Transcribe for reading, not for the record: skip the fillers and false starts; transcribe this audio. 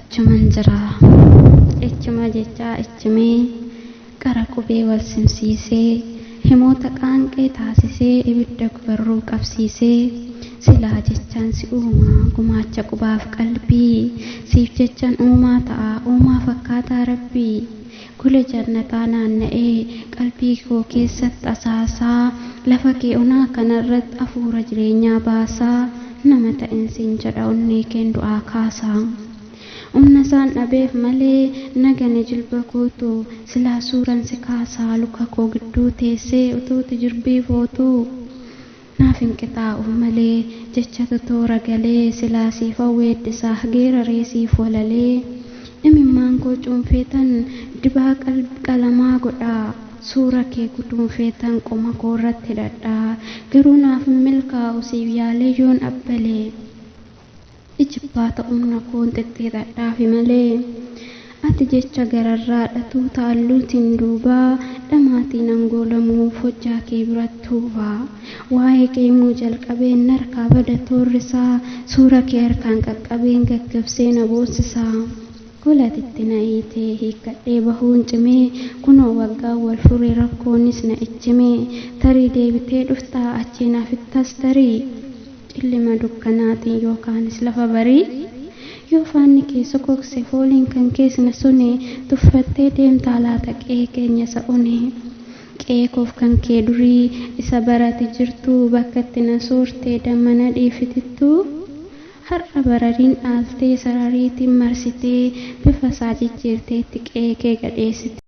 achuman jira echuma jecha echimee qara qubee wal simsiisee himoota qaanqee taasisee ibidda gubarruu qabsiisee silaa jechaan si uumaa gumaacha qubaaf qalbii siif jechaan uumaa ta'a uumaa fakkaataa rabbii gule jannataa naanna'ee qalbii koo keessatti asaasaa lafa kee onaa kanarratti afuura jireenyaa baasaa nama ta'insiin jedha onnee keen du'aa kaasaa umna isaan dhabeef malee nagane jilba kootu silaa suuraan si kaasaa luka koo gidduu teessee utuuti jirbii footuu naaf hin qixaa'u malee jechatu toora galee silaa siif hawweeddisaa geeraree siif walalee imimmaan koo cuunfeetan dibaa qalamaa godhaa suura kee guduunfeetan qoma koo irratti hidhadhaa garuu naaf hin milkaa'u siif yaalee yoon abbalee ijibbaata humna koon xixxiidhadhaafi malee ati jecha gararraa dhatuu taalluutiin duubaa dhamaatiin angoolamuu hojjaa kee biratti hubaa waa'ee qeemuu jalqabeen harkaa bada toorrisaa suura kee harkaan qaqqabeen gaggabsee na boosisaa golatitti na hiitee hiikkadhee bahuun cimee kunoo waggaa wal furee rakkoonis na ichimee tarii deebitee dhuftaa achii naafittas tarii cillima dukkanaatiin yookaanis lafa barii yoo faanni keessa gogse fooliin kan keessna sune tuffattee deemtaa laata qe'ee keenya isa une qe'ee koof kan kee durii isa barate jirtuu bakka itti na soortee dammana dhiifitittuu har'a barariin dhaaltee sarariitiin marsitee bifa isaa jijjiirteetti qe'ee kee gadheessite.